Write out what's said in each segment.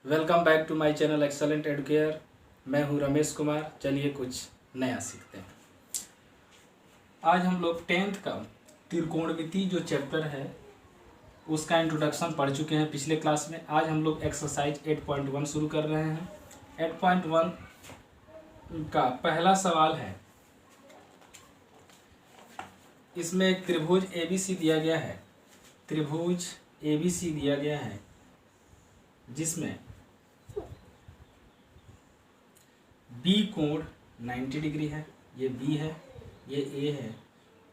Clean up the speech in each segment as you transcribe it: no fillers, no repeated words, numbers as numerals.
Welcome back to my channel Excellent Educare. मैं हूं रमेश कुमार। चलिए कुछ नया सीखते हैं। आज हम लोग 10th का त्रिकोणमिति जो चैप्टर है उसका इंट्रोडक्शन पढ़ चुके हैं पिछले क्लास में। आज हम लोग एक्सरसाइज 8.1 शुरू कर रहे हैं। 8.1 का पहला सवाल है, इसमें एक त्रिभुज ABC दिया गया है। त्रिभुज ABC दिया गया है जिसमें B कोण 90 डिग्री है। ये B है, ये A है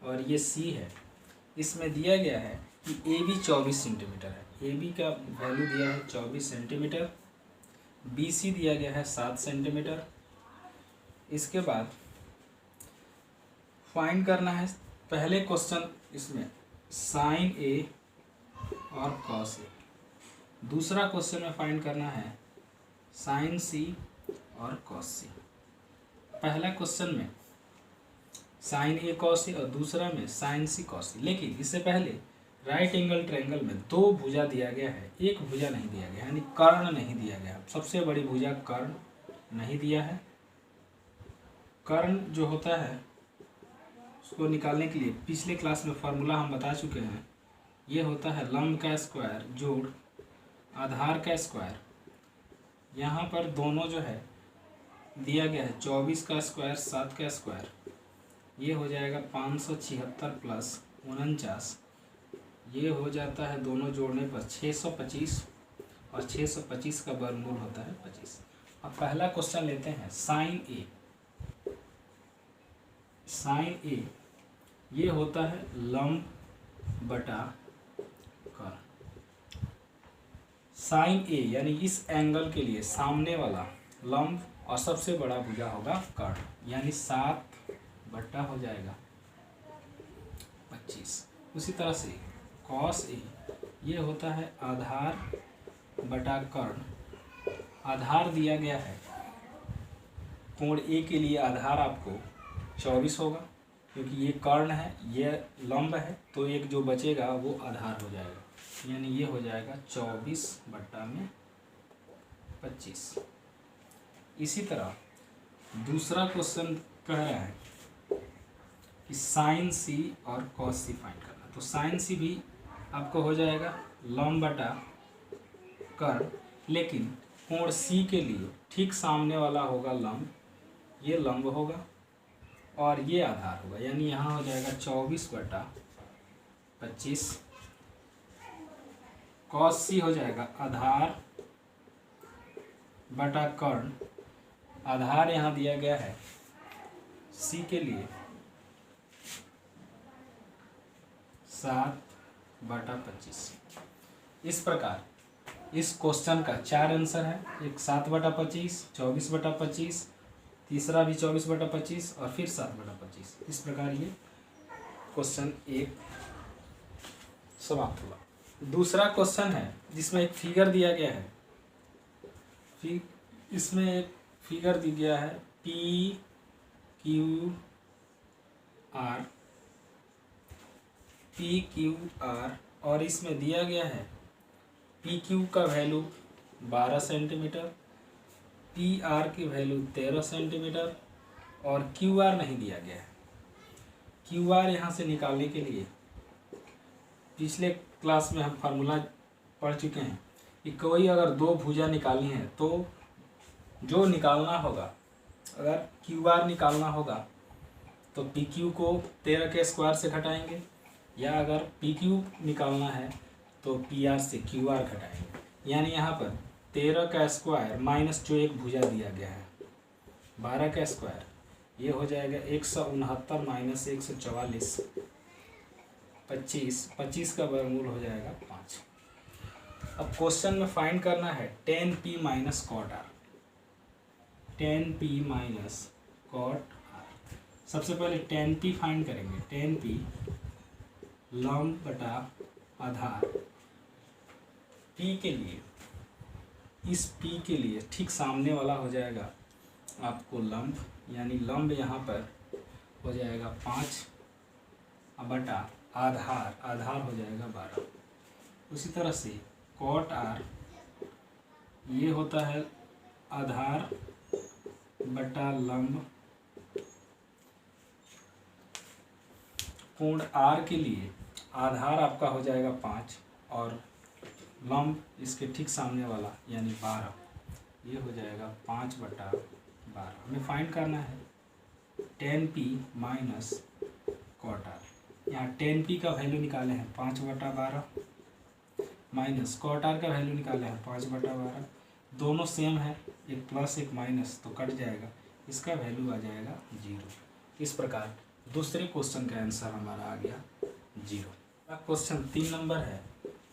और ये C है। इसमें दिया गया है कि AB 24 सेंटीमीटर है। AB का वैल्यू दिया है 24 सेंटीमीटर। BC दिया गया है 7 सेंटीमीटर। इसके बाद फाइंड करना है पहले क्वेश्चन इसमें साइन A और कॉस A। दूसरा क्वेश्चन में फाइंड करना है साइन C और कॉस C। पहला क्वेश्चन में साइन A कॉस A और दूसरा में साइन C कॉस C। लेकिन इससे पहले राइट एंगल ट्रायंगल में दो भुजा दिया गया है, एक भुजा नहीं दिया गया, यानी कर्ण नहीं दिया गया। सबसे बड़ी भुजा कर्ण नहीं दिया है। कर्ण जो होता है उसको निकालने के लिए पिछले क्लास में फार्मूला हम बता चुके हैं। ये होता है लंब का स्क्वायर जोड़ आधार का स्क्वायर। यहाँ पर दोनों जो है दिया गया है 24 का स्क्वायर 7 का स्क्वायर। ये हो जाएगा 576 प्लस 49। ये हो जाता है दोनों जोड़ने पर 625 और 625 का वर्गमूल होता है 25। अब पहला क्वेश्चन लेते हैं साइन A। साइन A ये होता है लंब बटा कर्ण। साइन A यानी इस एंगल के लिए सामने वाला लंब और सबसे बड़ा भुजा होगा कर्ण, यानी 7 बट्टा हो जाएगा 25। उसी तरह से कॉस A ये होता है आधार बटा कर्ण। आधार दिया गया है, कोण A के लिए आधार आपको 24 होगा क्योंकि ये कर्ण है, ये लंब है, तो एक जो बचेगा वो आधार हो जाएगा, यानी ये हो जाएगा 24 बट्टा में 25। इसी तरह दूसरा क्वेश्चन कह रहा है कि साइन C और कॉस C फाइंड करना। तो साइन C भी आपको हो जाएगा लंब बटा कर्ण, लेकिन कोण C के लिए ठीक सामने वाला होगा लंब, ये लंब होगा और ये आधार होगा, यानी यहाँ हो जाएगा 24 बटा 25। कॉस C हो जाएगा आधार बटा कर्ण। आधार यहाँ दिया गया है C के लिए 7 बटा 25। इस प्रकार इस क्वेश्चन का 4 आंसर है। एक 7 बटा 25, 24 बटा 25, तीसरा भी 24 बटा 25 और फिर 7 बटा 25। इस प्रकार ये क्वेश्चन 1 समाप्त हुआ। दूसरा क्वेश्चन है जिसमें एक फिगर दिया गया है। इसमें एक फिगर दी गया है PQR और इसमें दिया गया है PQ का वैल्यू 12 सेंटीमीटर, PR की वैल्यू 13 सेंटीमीटर और QR नहीं दिया गया है। QR यहाँ से निकालने के लिए पिछले क्लास में हम फार्मूला पढ़ चुके हैं कि कोई अगर दो भुजा निकालनी है तो जो निकालना होगा, अगर QR निकालना होगा तो PQ को 13 के स्क्वायर से घटाएंगे, या अगर PQ निकालना है तो PR से QR घटाएंगे। यानी यहाँ पर 13 का स्क्वायर माइनस जो एक भुजा दिया गया है 12 का स्क्वायर, ये हो जाएगा 169 माइनस 144 25। 25 का वर्गमूल हो जाएगा 5। अब क्वेश्चन में फाइंड करना है tan P minus cot R। tan P minus cot R। सबसे पहले tan P फाइंड करेंगे। tan P लंब बटा आधार। P के लिए, इस P के लिए ठीक सामने वाला हो जाएगा आपको लंब, यानी लंब यहाँ पर हो जाएगा 5 बटा आधार, आधार हो जाएगा 12। उसी तरह से कॉट R ये होता है आधार बटा लंब। कोण आर के लिए आधार आपका हो जाएगा 5 और लंब इसके ठीक सामने वाला यानी 12, ये हो जाएगा 5/12। हमें फाइंड करना है tan p minus cot r। यहाँ tan p का वैल्यू निकाले हैं 5/12 माइनस cot r का वैल्यू निकाले हैं 5/12। दोनों सेम है, एक प्लस एक माइनस तो कट जाएगा, इसका वैल्यू आ जाएगा 0। इस प्रकार दूसरे क्वेश्चन का आंसर हमारा आ गया 0। अब क्वेश्चन 3 नंबर है,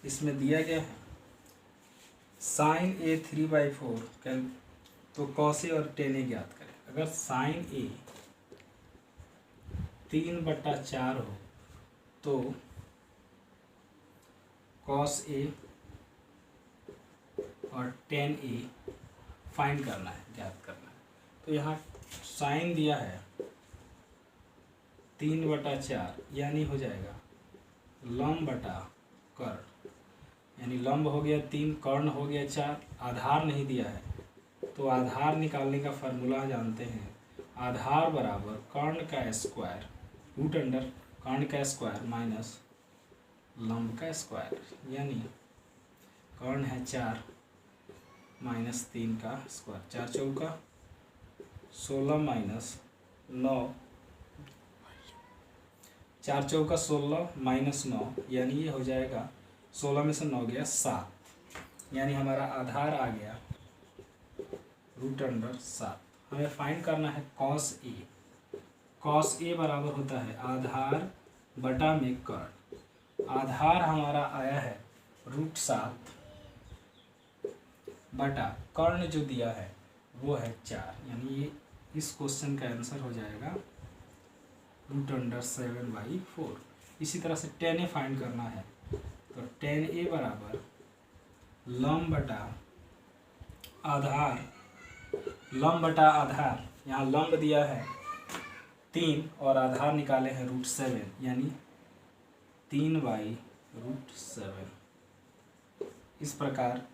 इसमें दिया गया है sin a 3/4 तो cos a और tan a ज्ञात करें। अगर sin a 3/4 हो तो cos a और tan a फाइंड करना है, ज्ञात करना है। तो यहाँ साइन दिया है 3/4 यानी हो जाएगा लंब बटा कर्ण, यानी लंब हो गया 3, कर्ण हो गया 4, आधार नहीं दिया है तो आधार निकालने का फार्मूला जानते हैं। आधार बराबर कर्ण का स्क्वायर रूट अंडर कर्ण का स्क्वायर माइनस लंब का स्क्वायर, यानी कर्ण है 4 माइनस 3 का स्क्वायर, 4 चौका 16 माइनस 9, 4 चौका 16 माइनस 9 यानी ये हो जाएगा 16 में से 9 गया 7, यानी हमारा आधार आ गया रूट अंडर 7। हमें फाइंड करना है cos a। cos a बराबर होता है आधार बटा में कर्ण। आधार हमारा आया है √7 बटा कर्ण जो दिया है वो है 4, यानी ये इस क्वेश्चन का आंसर हो जाएगा √7/4। इसी तरह से tan a फाइंड करना है तो tan a बराबर लंब बटा आधार, लंब बटा आधार, यहाँ लंब दिया है 3 और आधार निकाले हैं √7 यानी 3/√7। इस प्रकार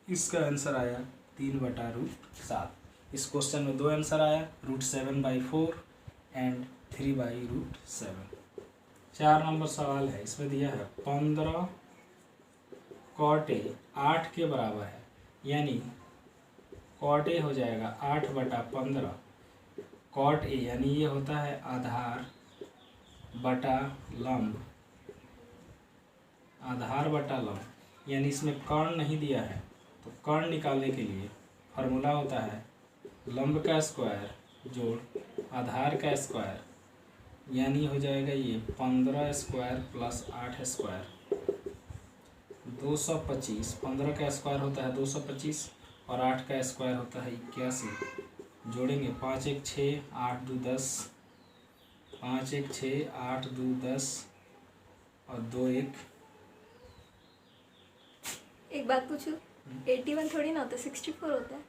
इसका आंसर आया 3/√7। इस क्वेश्चन में 2 आंसर आया √7/4 एंड 3/√7। 4 नंबर सवाल है, इसमें दिया है 15 cot a 8 के बराबर है, यानी cot a हो जाएगा 8/15 cot a, यानी ये होता है आधार बटा लंब, आधार बटा लंब, यानी इसमें कर्ण नहीं दिया है तो कर्ण निकालने के लिए फार्मूला होता है लंब का स्क्वायर जोड़ आधार का स्क्वायर, यानी हो जाएगा ये 15 स्क्वायर प्लस 8 स्क्वायर 225। 15 का स्क्वायर होता है 225 और 8 का स्क्वायर होता है 81। जोड़ेंगे 5 1 6 8 2 10, 5 1 6 8 2 10 और 2 1। एक बात पूछूं, 81 थोड़ी ना होता है, 64 होता है।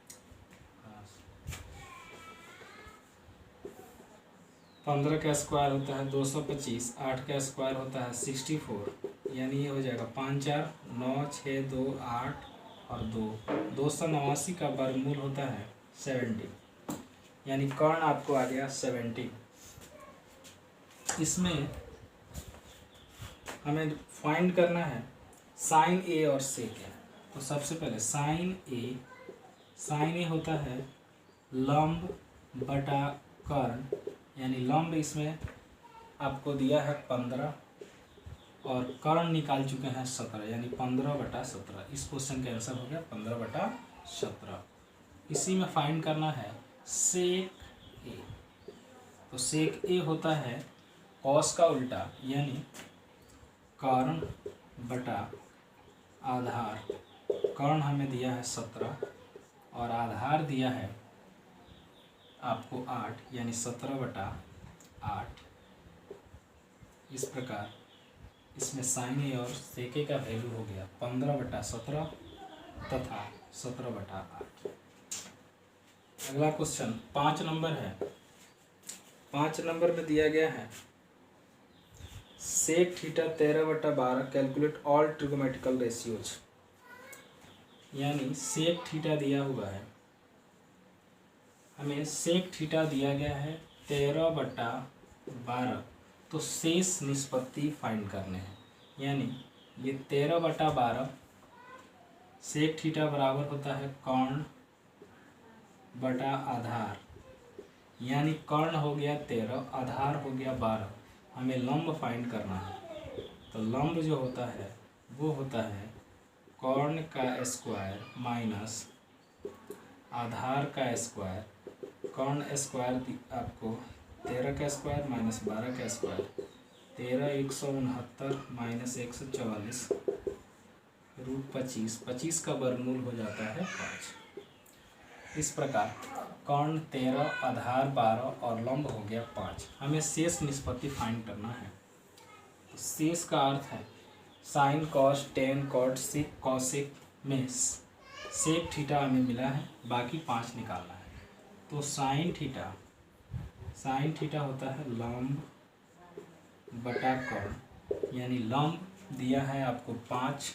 15 का स्क्वायर होता है 225, 8 का स्क्वायर होता है 64, यानी ये हो जाएगा 5 4 9 6 2 8 और 2 289 का वर्गमूल होता है 70, यानी कर्ण आपको आ गया 70। इसमें हमें फाइंड करना है साइन ए और सेक ए। तो सबसे पहले साइन ए होता है लंब बटा कर्ण, यानी लंब इसमें आपको दिया है 15 और कर्ण निकाल चुके हैं 17, यानी 15/17। इस क्वेश्चन का आंसर हो गया 15/17। इसी में फाइंड करना है सेक ए। तो सेक ए होता है कॉस का उल्टा, यानी कर्ण बटा आधार। कर्ण हमें दिया है 17 और आधार दिया है आपको 8, यानी 17/8। इस प्रकार इसमें साइन ए और सेक ए का वैल्यू हो गया 15/17 तथा 17/8। अगला क्वेश्चन 5 नंबर है। 5 नंबर में दिया गया है sec theta 13/12 calculate all trigonometrical ratios. यानी सेक थीटा दिया हुआ है, हमें सेक थीटा दिया गया है 13/12, तो शेष निष्पत्ति फाइंड करने हैं। यानी ये 13/12 सेक थीटा बराबर होता है कर्ण बटा आधार, यानी कर्ण हो गया 13, आधार हो गया 12। हमें लंब फाइंड करना है, तो लंब जो होता है वो होता है कर्ण का स्क्वायर माइनस आधार का स्क्वायर। कर्ण स्क्वायर आपको 13 का स्क्वायर माइनस 12 का स्क्वायर, 13 169 माइनस 144 रूट 25, 25 का वर्गमूल हो जाता है 5। इस प्रकार कर्ण 13, आधार 12 और लंब हो गया 5। हमें शेष निष्पत्ति फाइंड करना है। तो शेष का अर्थ है साइन कॉस टेन कॉट सिक कॉसिक में सेक थीटा हमें मिला है, बाकी 5 निकालना है। तो साइन थीटा होता है लंब बटा कर्ण, यानी लंब दिया है आपको 5,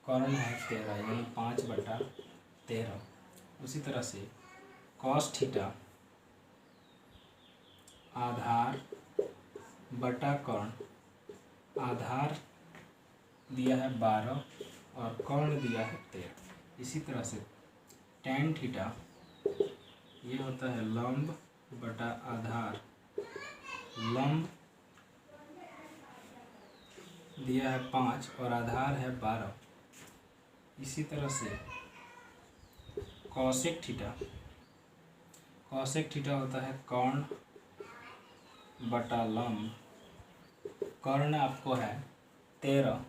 कर्ण है 13, यानी 5/13। उसी तरह से कॉस थीटा आधार बटा कर्ण, आधार दिया है 12 और कर्ण दिया है 13। इसी तरह से टेन थीटा ये होता है लंब बटा आधार, लंब दिया है 5 और आधार है 12। इसी तरह से कॉसेक थीटा होता है कर्ण बटा लंब, कर्ण आपको है 13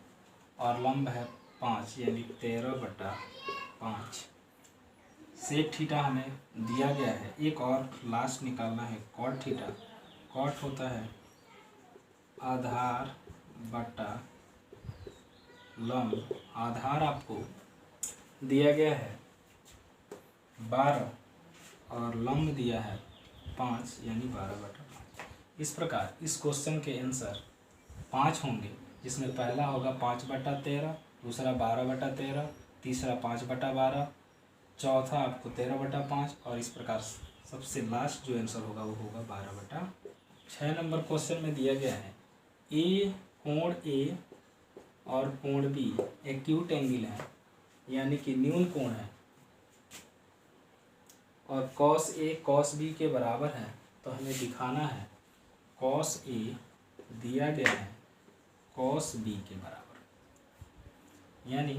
और लंब है 5, यानी 13/5। सेक थीटा हमें दिया गया है। एक और लास्ट निकालना है कॉट थीटा। कॉट होता है आधार बटा लंब, आधार आपको दिया गया है 12 और लंब दिया है 5, यानी 12/5। इस प्रकार इस क्वेश्चन के आंसर 5 होंगे, जिसमें पहला होगा 5/13, दूसरा 12/13, तीसरा 5/12, चौथा आपको 13/5 और इस प्रकार सबसे लास्ट जो आंसर होगा वो होगा 12/6। 6 नंबर क्वेश्चन में दिया गया है कोण ए और कोण बी एक्यूट एंगल है, यानी कि न्यून कोण है, और कॉस ए कॉस बी के बराबर है। तो हमें दिखाना है कॉस ए दिया गया है कॉस बी के बराबर, यानी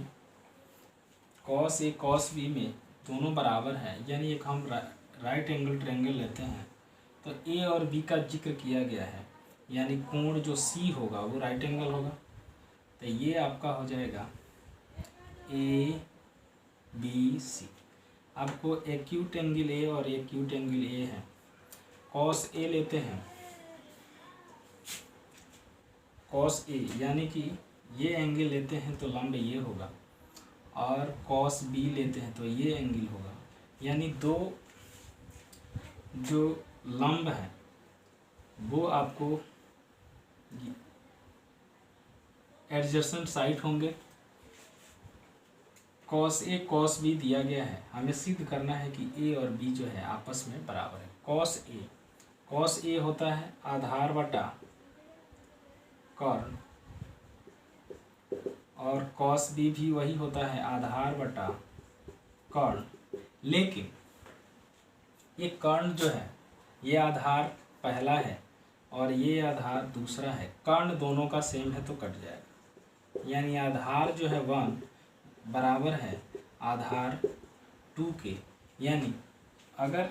कॉस ए कॉस बी में दोनों बराबर है, यानी एक हम राइट एंगल ट्रायंगल लेते हैं तो ए और बी का जिक्र किया गया है, यानी कोण जो सी होगा वो राइट एंगल होगा। तो ये आपका हो जाएगा ए बी सी। आपको एक्यूट एंगल ए और एक्यूट एंगल ए है, कॉस ए लेते हैं, कॉस ए यानी कि ये एंगल लेते हैं तो लंब ये होगा, और कॉस बी लेते हैं तो ये एंगल होगा, यानी दो जो लंब है वो आपको एडजेसेंट साइड होंगे। कॉस ए कॉस बी दिया गया है, हमें सिद्ध करना है कि ए और बी जो है आपस में बराबर है। कॉस ए होता है आधार बटा कर्ण, और कॉस बी भी वही होता है आधार बटा कर्ण, लेकिन ये कर्ण जो है ये आधार पहला है और ये आधार दूसरा है, कर्ण दोनों का सेम है तो कट जाएगा, यानी आधार जो है 1 बराबर है आधार 2 के। यानी अगर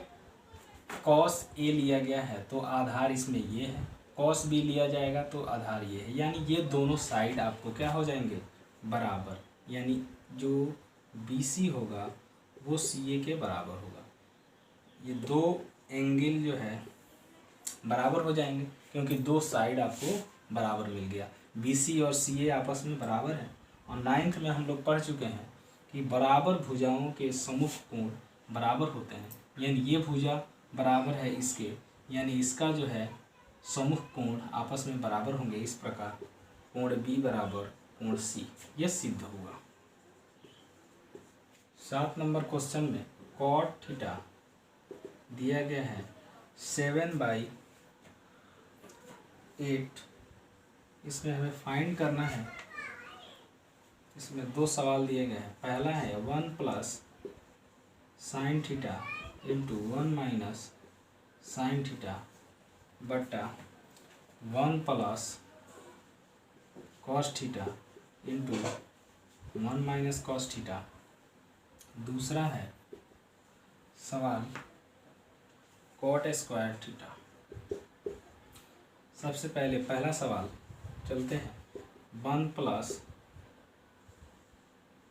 कॉस ए लिया गया है तो आधार इसमें ये है, कॉस बी लिया जाएगा तो आधार ये है, यानी ये दोनों साइड आपको क्या हो जाएंगे बराबर, यानी जो बी सी होगा वो सी ए के बराबर होगा। ये दो एंगल जो है बराबर हो जाएंगे क्योंकि दो साइड आपको बराबर मिल गया, बी सी और सी ए आपस में बराबर है। और 9th में हम लोग पढ़ चुके हैं कि बराबर भुजाओं के सम्मुख कोण बराबर होते हैं, यानी ये भुजा बराबर है इसके, यानी इसका जो है सम्मुख कोण आपस में बराबर होंगे। इस प्रकार कोण बी बराबर कोण सी, यह सिद्ध हुआ। 7 नंबर क्वेश्चन में कॉट थीटा दिया गया है 7/8। इसमें हमें फाइंड करना है। इसमें 2 सवाल दिए गए हैं। पहला है 1 plus sine theta into 1 minus sine theta बटा 1 plus cos theta into 1 minus cos theta. दूसरा है सवाल कॉट स्क्वायर थीटा। सबसे पहले पहला सवाल चलते हैं। 1 plus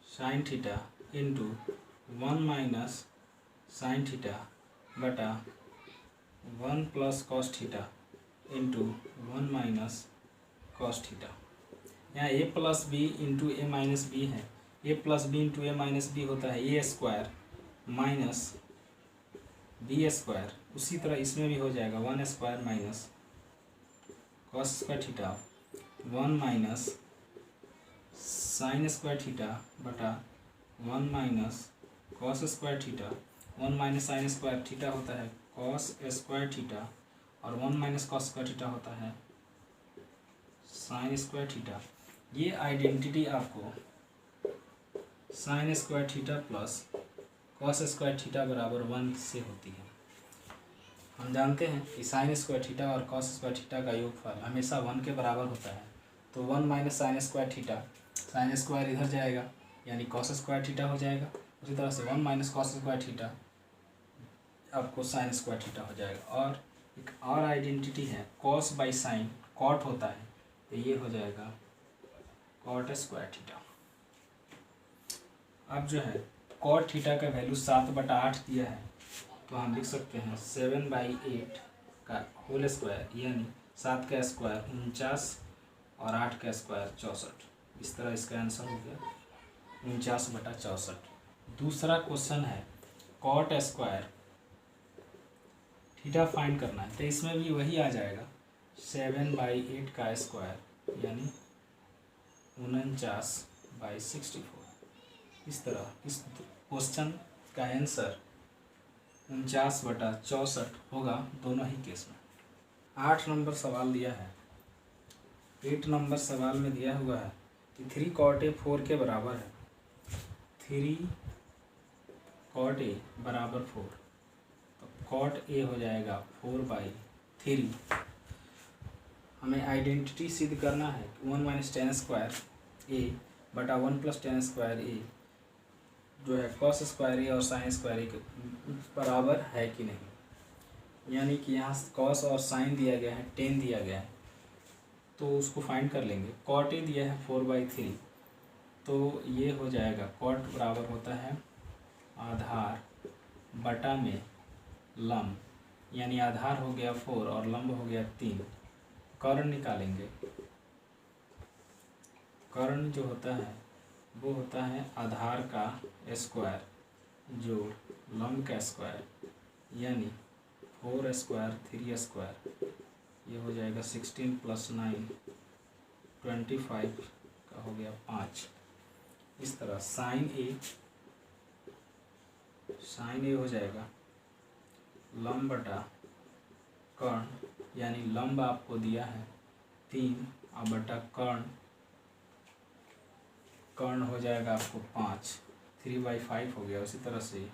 sine theta into 1 minus sine theta बटा 1 plus cos theta into 1 minus cos theta. यहाँ a plus B into A minus B है। a plus B into A minus B होता है A square minus B square. उसी तरह इसमें भी हो जाएगा 1 square minus cos square theta 1 minus sine square theta बटा 1 minus cos square theta. 1 minus sine square theta होता है कॉस स्क्वायर थीटा और 1 माइनस कॉस स्क्वायर थीटा होता है साइन स्क्वायर थीटा। ये आइडेंटिटी आपको sign square theta plus cos square theta बराबर 1 से होती है। हम जानते हैं कि साइन स्क्वायर थीटा और कॉस स्क्वायर थीटा का योगफल हमेशा 1 के बराबर होता है। तो 1 minus sine square theta, sine square इधर जाएगा यानी कॉस स्क्वायर थीटा हो जाएगा। उसी तरह से 1 माइनस कॉस स्क्वायर थीटा आपको साइन स्क्वायर थीटा हो जाएगा। और एक और आइडेंटिटी है कॉस बाई साइन कॉट होता है, तो ये हो जाएगा कॉट स्क्वायर थीटा। अब जो है कॉट थीटा का वैल्यू 7/8 दिया है, तो हम लिख सकते हैं 7/8 का होल स्क्वायर यानी 7 का स्क्वायर 49 और 8 का स्क्वायर 64। इस तरह इसका आंसर हो गया 49/64। दूसरा क्वेश्चन है कॉट स्क्वायर थीटा फाइंड करना है, तो इसमें भी वही आ जाएगा 7/8 का स्क्वायर यानी 49/64। इस तरह इस क्वेश्चन का आंसर 49/64 होगा दोनों ही केस में। 8 नंबर सवाल दिया है। 8 नंबर सवाल में दिया हुआ है कि 3 cot a 4 के बराबर है। 3 cot a बराबर 4, तो cot a हो जाएगा 4/3। हमें आइडेंटिटी सिद्ध करना है 1 माइनस टेन स्क्वायर a बटा 1 प्लस टेन स्क्वायर a जो है कॉस स्क्वायर ए और साइन स्क्वायर ए के बराबर है कि नहीं। यानी कि यहाँ कॉस और साइन दिया गया है, टेन दिया गया है, तो उसको फाइंड कर लेंगे। कॉट ए दिया है 4/3, तो ये हो जाएगा कॉट बराबर होता है आधार बटा में लंब, यानी आधार हो गया 4 और लंब हो गया 3। कर्ण निकालेंगे। कर्ण जो होता है वो होता है आधार का स्क्वायर जोड़ लंब का स्क्वायर यानी 4 स्क्वायर 3 स्क्वायर। ये हो जाएगा 16 + 9 25 का हो गया 5। इस तरह साइन ए हो जाएगा लंब बटा कर्ण, यानी लंब आपको दिया है 3 और बटा कर्ण हो जाएगा आपको 5, 3/5 हो गया। उसी तरह से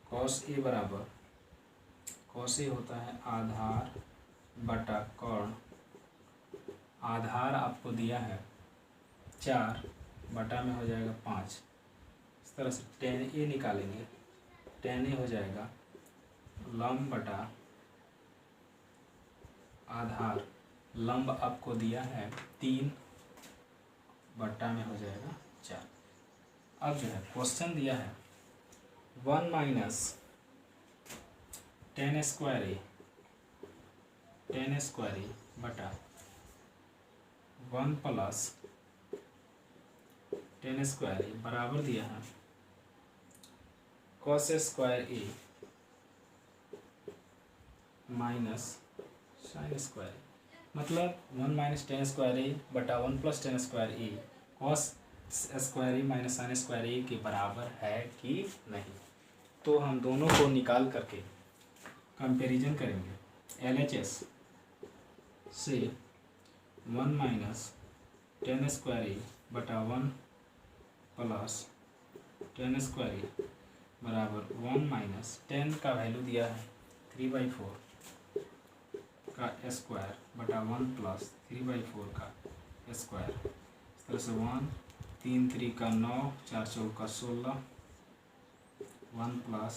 कॉस ए बराबर, कॉस ए होता है आधार बटा कर्ण। आधार आपको दिया है 4 बटा में हो जाएगा 5। इस तरह से tan a निकालेंगे। tan a हो जाएगा लंब बटा आधार, लंब आपको दिया है 3 बटा में हो जाएगा 4। अब जो है क्वेश्चन दिया है 1 माइनस टेन स्क्वायर ए बटा 1 प्लस टेन स्क्वायर ए बराबर दिया है कॉस स्क्वायर ए माइनस साइन स्क्वायर। मतलब 1 माइनस टेन स्क्वायर ए बटा 1 plus ten square A cos square A minus sine square A के बराबर है कि नहीं। तो हम दोनों को निकाल करके कंपैरिजन करेंगे। LHS से 1 माइनस टेन स्क्वायर ए बटा 1 प्लस टेन स्क्वायर ए बराबर 1 माइनस 10 का वैल्यू दिया है 3/4 का स्क्वायर बटा 1 प्लस 3/4 का स्क्वायर। इस तरह से 1 3 3 का 9 4 4 का 16 1 प्लस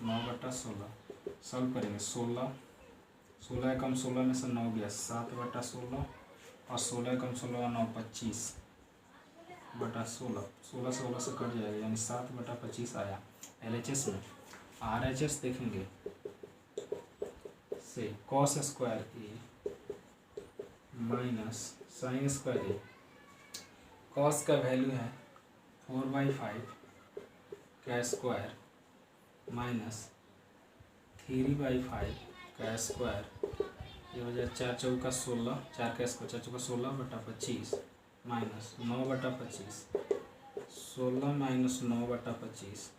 9/16 सॉल्व करेंगे। 16 कम 16 में से 9 गया 7/16 और 16 कम 16 9 25/16 16 से कट जाएगा यानी 7/25 आया LHS में। RHS देखेंगे से cos square A minus sine square A. Cos का वैल्यू है 4/5 का स्क्वायर माइनस 3/5 का स्क्वायर। ये हो जाए 4 चौका 16 4 का स्क्वायर 4 चौका 16/25 माइनस 9/25 16 माइनस 9/25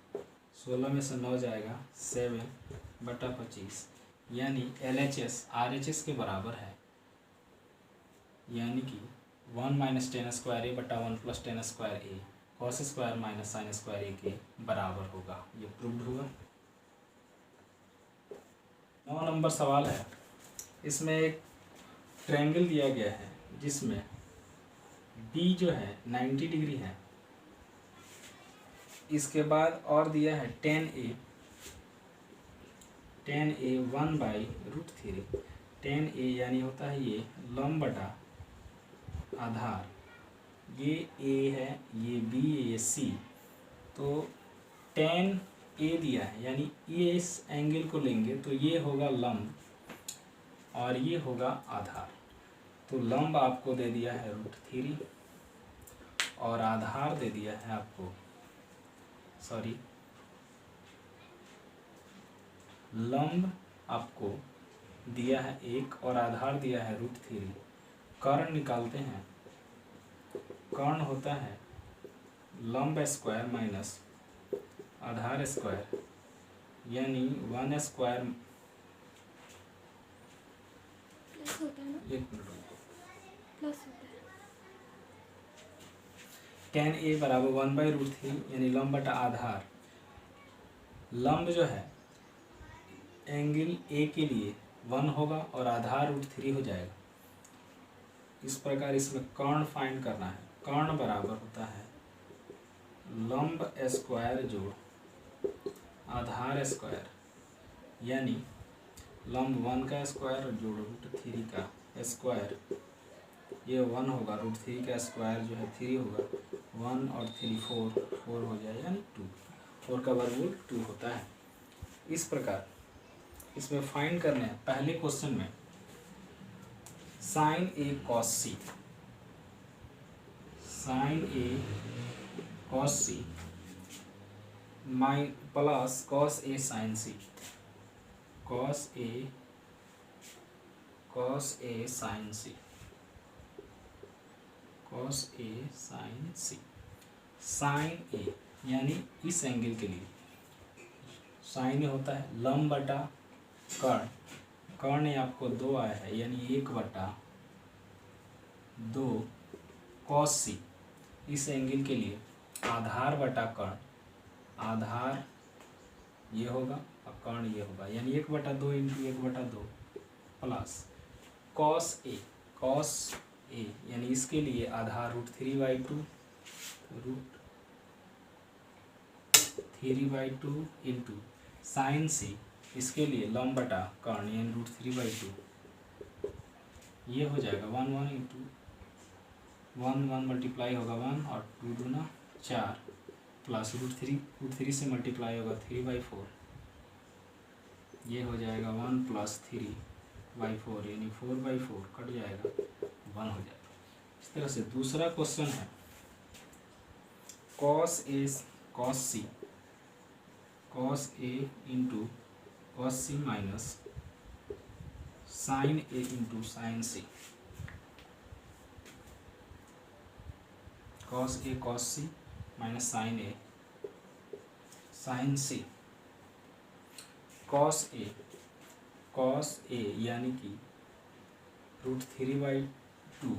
16 में से 9 जाएगा 7/25 यानी LHS RHS के बराबर है, यानी कि 1 माइनस टेन स्क्वायर ए बटा 1 plus ten square A cos square minus sine square A के बराबर होगा। ये प्रूव्ड हुआ। 9 नंबर सवाल है। इसमें एक ट्रायंगल दिया गया है जिसमें B जो है 90 डिग्री है। इसके बाद और दिया है tan A 1/√3। tan A यानी होता है ये लंब बटा आधार, ये A है, ये B है, ये C। तो tan A दिया है यानी ये इस एंगल को लेंगे तो ये होगा लंब और ये होगा आधार। तो लंब आपको दे दिया है √3 और आधार दे दिया है आपको लंब आपको दिया है 1 और आधार दिया है √3। कर्ण निकालते हैं। कर्ण होता है लंब स्क्वायर माइनस आधार स्क्वायर यानी 1 स्क्वायर। प्लस होता है ना, एक मिनट प्लस होता है। tan A बराबर 1/√3 यानी लंब बटा आधार। लंब जो है एंगल A के लिए 1 होगा और आधार √3 हो जाएगा। इस प्रकार इसमें कर्ण फाइंड करना है। कर्ण बराबर होता है लंब स्क्वायर जोड़ आधार स्क्वायर यानी लंब 1 का स्क्वायर जोड़ √3 का स्क्वायर। ये 1 होगा √3 का स्क्वायर जो है 3 होगा 1 और 3 4 हो जाए यानी 2। 4 का वर्गमूल 2 होता है। इस प्रकार इसमें फाइंड करने हैं। पहले क्वेश्चन में साइन A cos C प्लस cos A sin C sine A यानी इस एंगल के लिए साइन होता है लंब बटा कर्ण। कर्ण आपको 2 आया है यानी 1/2 cos C। इस एंगल के लिए आधार बटा कर्ण, आधार ये होगा और कर्ण ये होगा यानी 1/2 इंटू 1/2 प्लस cos A यानी इसके लिए आधार √3/2 इंटू साइन C इसके लिए लंब बटा कर्ण यानी √3/2। ये हो जाएगा 1 इंटू 1 मल्टीप्लाई होगा 1 और 2 दूना 4 प्लस √3 से मल्टीप्लाई होगा 3/4। ये हो जाएगा 1 प्लस 3/4 यानी 4/4 कट जाएगा 1 हो जाएगा। इस तरह से दूसरा क्वेश्चन है cos A into cos C minus sine A into sine C। Cos A cos C minus sine A sine C. Cos A यानी कि √3/2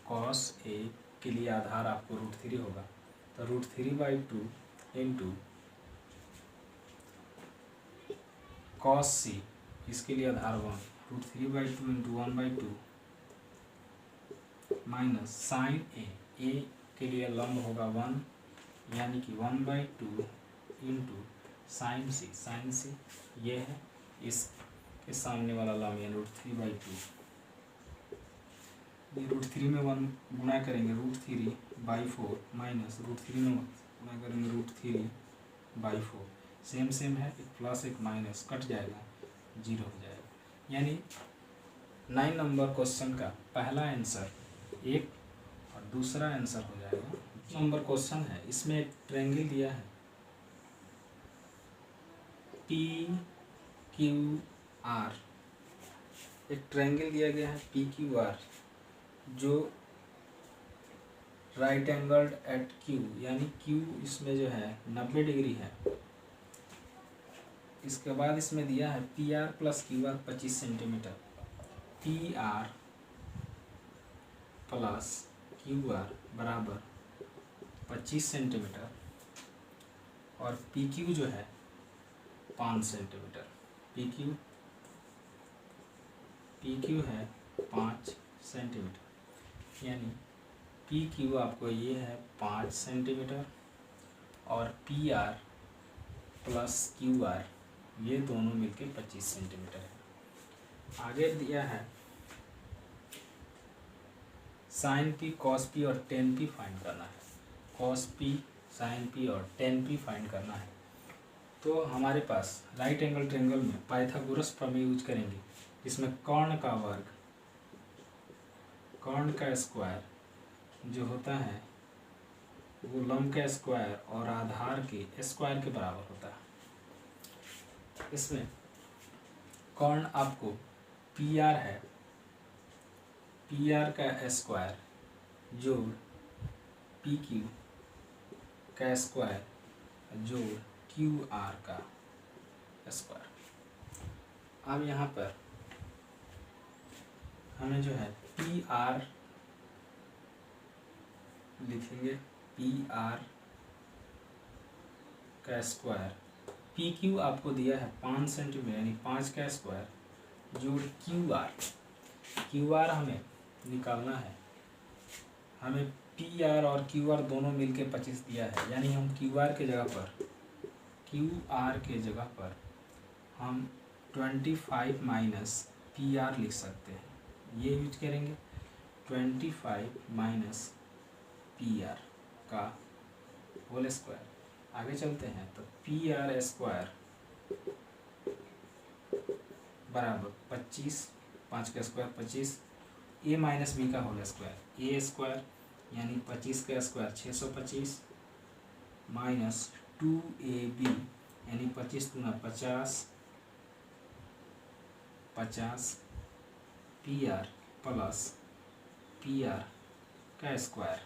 कॉस ए के लिए आधार आपको √3 होगा, तो √3/2 इंटू कॉस सी, इसके लिए आधार 1, √3/2 इंटू 1/2 माइनस साइन ए के लिए लंब होगा 1 यानी कि 1/2 इंटू साइन सी ये है, इसके सामने वाला लंब यानी √3/2। ये √3 में 1 गुणा करेंगे √3/4 माइनस √3 में गुणा करेंगे √3/4। सेम है, एक प्लस एक माइनस कट जाएगा, 0 हो जाएगा। यानी 9 नंबर क्वेश्चन का पहला आंसर 1 और दूसरा आंसर हो जाएगा। नंबर क्वेश्चन है, इसमें एक ट्रायंगल दिया है PQR, एक ट्रायंगल दिया गया है PQR जो राइट एंगल्ड एट Q, यानी Q इसमें जो है 90 डिग्री है। इसके बाद इसमें दिया है PR plus QR 25 centimetre, PR plus QR बराबर 25 सेंटीमीटर और PQ जो है 5 सेंटीमीटर। PQ है 5 सेंटीमीटर, यानी PQ आपको ये है 5 सेंटीमीटर और PR प्लस QR ये दोनों मिलके 25 सेंटीमीटर है। आगे दिया है साइन P कॉस P और टेन P फाइंड करना है। कॉस P साइन P और टेन P फाइंड करना है। तो हमारे पास राइट एंगल ट्रायंगल में पाइथागोरस प्रमेय यूज करेंगे, जिसमें कर्ण का वर्ग, कर्ण का स्क्वायर जो होता है वो लंब का स्क्वायर और आधार के स्क्वायर के बराबर होता है। इसमें कर्ण आपको PR है, PR का स्क्वायर जोड़ PQ का स्क्वायर जोड़ QR का स्क्वायर। अब यहाँ पर हमें जो है PR लिखेंगे, PR का स्क्वायर, PQ आपको दिया है 5 सेंटीमीटर यानी 5 का स्क्वायर जोड़ QR हमें निकालना है। हमें PR और QR दोनों मिलके 25 दिया है, यानी हम QR के जगह पर हम 25 माइनस PR लिख सकते हैं। ये यूज करेंगे 25 माइनस PR का होल स्क्वायर। आगे चलते हैं तो PR स्क्वायर बराबर 25, 5 का स्क्वायर 25, A माइनस B का होल स्क्वायर, A स्क्वायर यानी 25 का स्क्वायर 625 माइनस 2AB यानी 25 दूना 50 PR प्लस PR का स्क्वायर,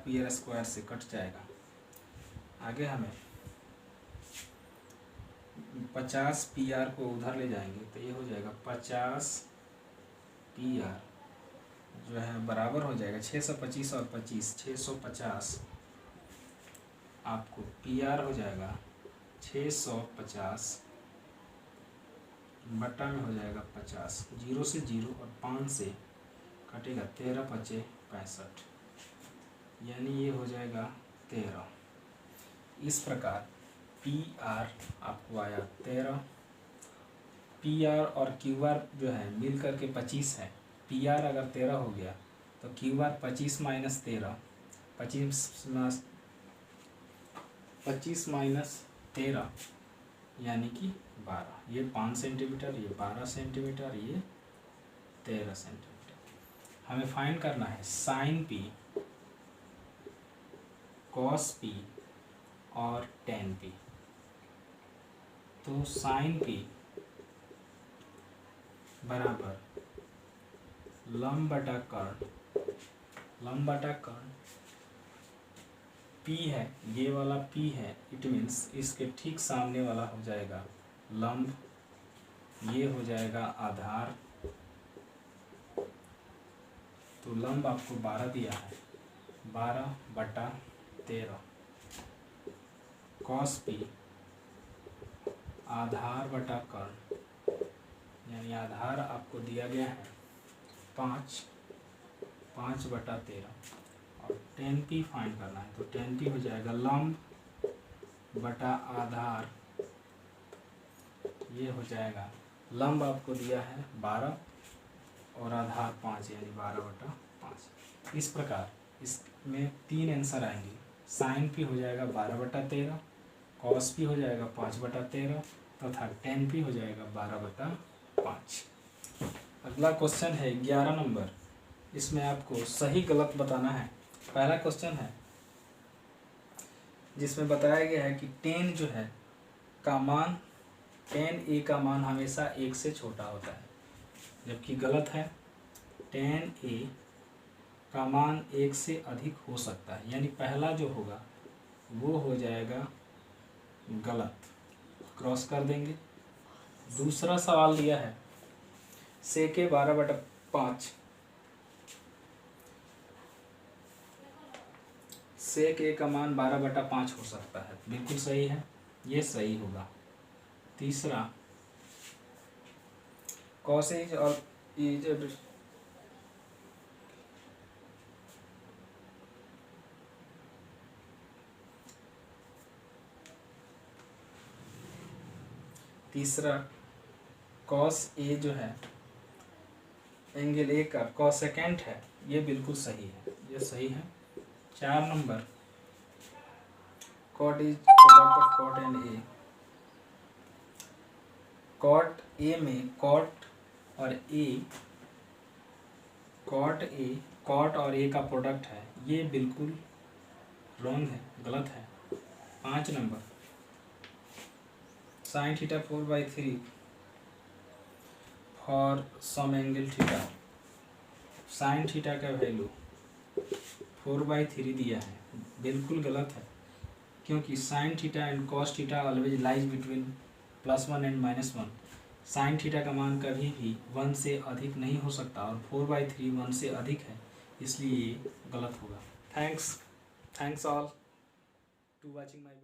PR स्क्वायर से कट जाएगा। आगे हमें 50 PR को उधर ले जाएंगे तो ये हो जाएगा 50 PR जो है बराबर हो जाएगा 625 और 25 650, आपको PR हो जाएगा 650 बट्टा में हो जाएगा 50, 0 से 0 और 5 से कटेगा 13 × 5 = 65, यानी ये हो जाएगा 13। इस प्रकार PR आपको आया 13, PR और QR जो है मिल करके 25 है। PR अगर 13 हो गया तो QR 25 माइनस 13, 25 माइनस 13 यानी कि 12। ये 5 सेंटीमीटर, ये 12 सेंटीमीटर, ये 13 सेंटीमीटर। हमें फाइंड करना है साइन P, कॉस P और टेन P। तो साइन P बराबर लंब बटा कर्ण, लंब बटा कर्ण P है, ये वाला P है, इट मीन्स इसके ठीक सामने वाला हो जाएगा लंब, ये हो जाएगा आधार। तो लंब आपको 12 दिया है, 12/13 cos P आधार बटा कर्ण, यानी आधार आपको दिया गया है 5/13 और tan P फाइंड करना है। तो tan P हो जाएगा लंब बटा आधार, ये हो जाएगा लंब आपको दिया है 12 और आधार 5 यानी 12/5। इस प्रकार इसमें 3 आंसर आएंगे। साइन P हो जाएगा 12/13, cos P हो जाएगा 5/13 तथा tan P हो जाएगा 12/5। अगला क्वेश्चन है 11 नंबर। इसमें आपको सही गलत बताना है। पहला क्वेश्चन है जिसमें बताया गया है कि tan जो है का मान, tan A का मान हमेशा 1 से छोटा होता है, जबकि गलत है। tan A का मान 1 से अधिक हो सकता है, यानी पहला जो होगा वो हो जाएगा गलत, क्रॉस कर देंगे। दूसरा सवाल दिया है sec A 12/5, sec A का मान 12/5 हो सकता है, बिल्कुल सही है, ये सही होगा। तीसरा cos A और तीसरा cos A जो है एंगल A का cosecant है, ये बिल्कुल सही है, ये सही है। 4 number cot is product of cot and A। cot A में cot और A, cot और A का प्रोडक्ट है, ये बिल्कुल रॉन्ग है, गलत है। 5 number sin θ 4/3 for some angle theta. sin theta का वैल्यू 4/3 दिया है, बिल्कुल गलत है, क्योंकि sin theta and cos theta always lies between +1 and -1। sin theta का मान कभी भी 1 से अधिक नहीं हो सकता और 4/3 1 से अधिक है, इसलिए ये गलत होगा। Thanks all to watching my